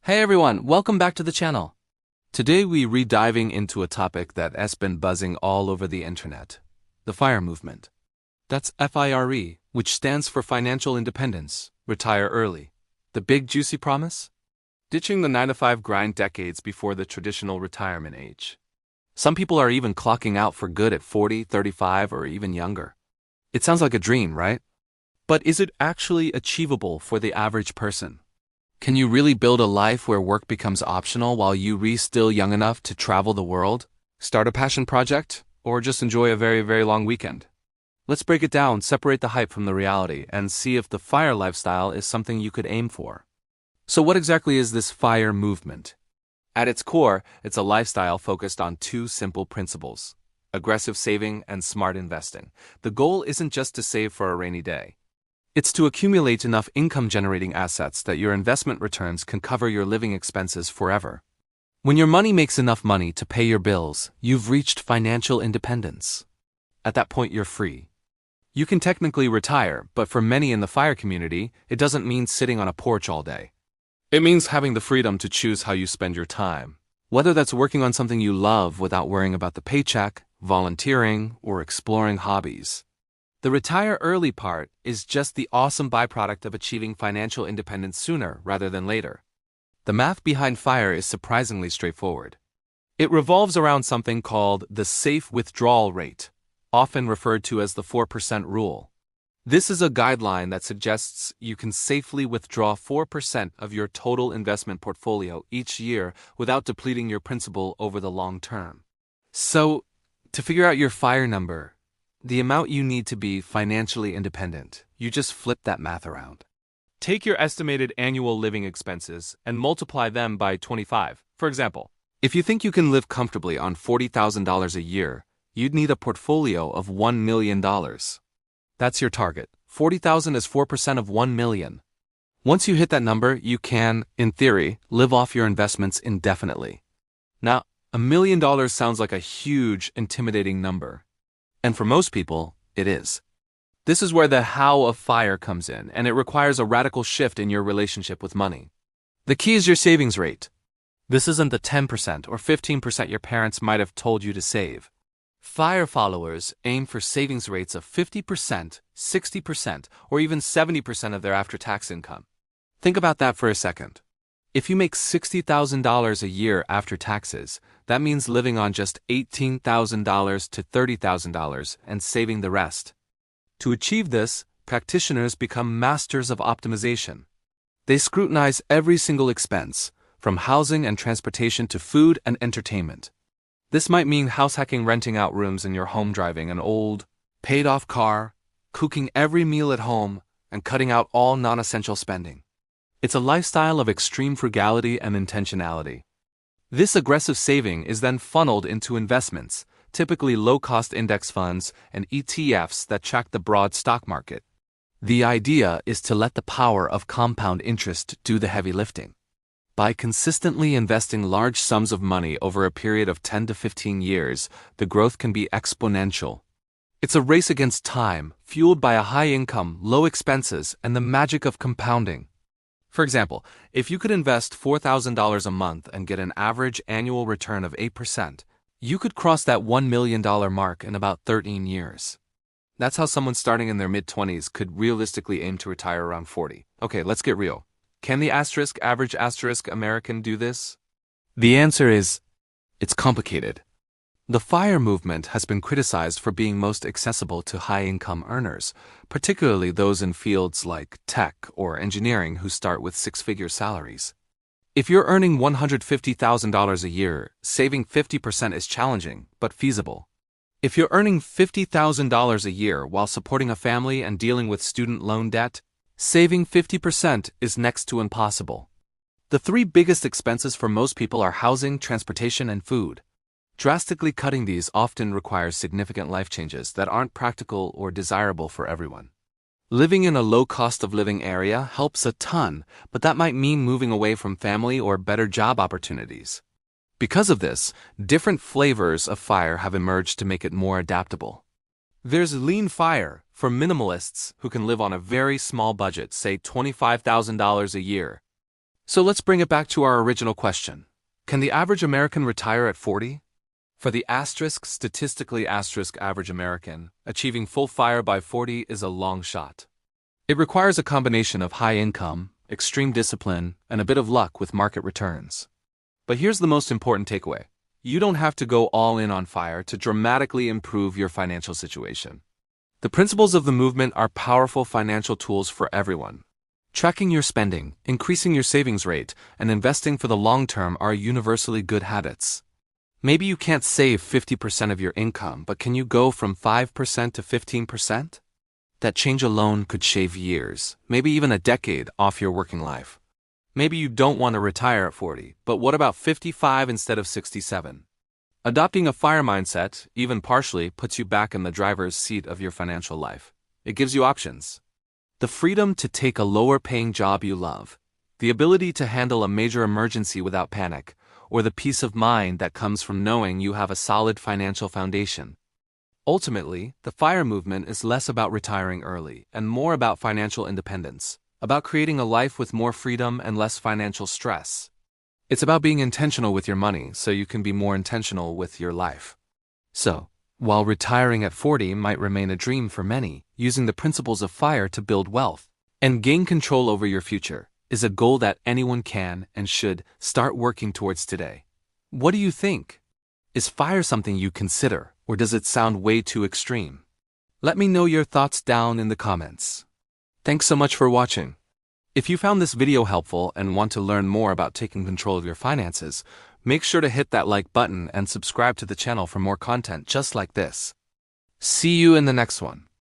Hey everyone, welcome back to the channel. Today we re-diving into a topic that has been buzzing all over the internet. The FIRE movement. That's FIRE, which stands for Financial Independence, Retire Early. The big juicy promise? Ditching the 9-to-5 grind decades before the traditional retirement age. Some people are even clocking out for good at 40, 35, or even younger. It sounds like a dream, right? But is it actually achievable for the average person? Can you really build a life where work becomes optional while you're still young enough to travel the world, start a passion project, or just enjoy a very, very long weekend? Let's break it down, separate the hype from the reality, and see if the FIRE lifestyle is something you could aim for. So what exactly is this FIRE movement? At its core, it's a lifestyle focused on two simple principles: aggressive saving and smart investing. The goal isn't just to save for a rainy day. It's to accumulate enough income-generating assets that your investment returns can cover your living expenses forever. When your money makes enough money to pay your bills, you've reached financial independence. At that point, you're free. You can technically retire, but for many in the FIRE community, it doesn't mean sitting on a porch all day. It means having the freedom to choose how you spend your time. Whether that's working on something you love without worrying about the paycheck, volunteering, or exploring hobbies. The retire early part is just the awesome byproduct of achieving financial independence sooner rather than later. The math behind FIRE is surprisingly straightforward. It revolves around something called the safe withdrawal rate, often referred to as the 4% rule. This is a guideline that suggests you can safely withdraw 4% of your total investment portfolio each year without depleting your principal over the long term. So, to figure out your FIRE number, the amount you need to be financially independent, you just flip that math around. Take your estimated annual living expenses and multiply them by 25. For example, if you think you can live comfortably on $40,000 a year, you'd need a portfolio of $1 million. That's your target. 40,000 is 4% of 1 million. Once you hit that number, you can, in theory, live off your investments indefinitely. Now, $1 million sounds like a huge, intimidating number. And for most people, it is. This is where the how of FIRE comes in, and it requires a radical shift in your relationship with money. The key is your savings rate. This isn't the 10% or 15% your parents might have told you to save. FIRE followers aim for savings rates of 50%, 60%, or even 70% of their after-tax income. Think about that for a second. If you make $60,000 a year after taxes, that means living on just $18,000 to $30,000 and saving the rest. To achieve this, practitioners become masters of optimization. They scrutinize every single expense, from housing and transportation to food and entertainment. This might mean house hacking, renting out rooms in your home, driving an old, paid-off car, cooking every meal at home, and cutting out all non-essential spending. It's a lifestyle of extreme frugality and intentionality. This aggressive saving is then funneled into investments, typically low-cost index funds and ETFs that track the broad stock market. The idea is to let the power of compound interest do the heavy lifting. By consistently investing large sums of money over a period of 10 to 15 years, the growth can be exponential. It's a race against time, fueled by a high income, low expenses, and the magic of compounding. For example, if you could invest $4,000 a month and get an average annual return of 8%, you could cross that $1 million mark in about 13 years. That's how someone starting in their mid-20s could realistically aim to retire around 40. Okay, let's get real. Can the average American do this? The answer is, it's complicated. The FIRE movement has been criticized for being most accessible to high-income earners, particularly those in fields like tech or engineering who start with six-figure salaries. If you're earning $150,000 a year, saving 50% is challenging, but feasible. If you're earning $50,000 a year while supporting a family and dealing with student loan debt, saving 50% is next to impossible. The three biggest expenses for most people are housing, transportation, and food. Drastically cutting these often requires significant life changes that aren't practical or desirable for everyone. Living in a low cost of living area helps a ton, but that might mean moving away from family or better job opportunities. Because of this, different flavors of FIRE have emerged to make it more adaptable. There's lean FIRE for minimalists who can live on a very small budget, say $25,000 a year. So let's bring it back to our original question. Can the average American retire at 40? For the statistically average American, achieving full FIRE by 40 is a long shot. It requires a combination of high income, extreme discipline, and a bit of luck with market returns. But here's the most important takeaway. You don't have to go all in on FIRE to dramatically improve your financial situation. The principles of the movement are powerful financial tools for everyone. Tracking your spending, increasing your savings rate, and investing for the long term are universally good habits. Maybe you can't save 50% of your income, but can you go from 5% to 15%? That change alone could shave years, maybe even a decade, off your working life. Maybe you don't want to retire at 40, but what about 55 instead of 67? Adopting a FIRE mindset, even partially, puts you back in the driver's seat of your financial life. It gives you options. The freedom to take a lower-paying job you love, the ability to handle a major emergency without panic, or the peace of mind that comes from knowing you have a solid financial foundation. Ultimately, the FIRE movement is less about retiring early and more about financial independence, about creating a life with more freedom and less financial stress. It's about being intentional with your money so you can be more intentional with your life. So, while retiring at 40 might remain a dream for many, using the principles of FIRE to build wealth and gain control over your future is a goal that anyone can and should start working towards today. What do you think? Is FIRE something you consider, or does it sound way too extreme? Let me know your thoughts down in the comments. Thanks so much for watching. If you found this video helpful and want to learn more about taking control of your finances, make sure to hit that like button and subscribe to the channel for more content just like this. See you in the next one.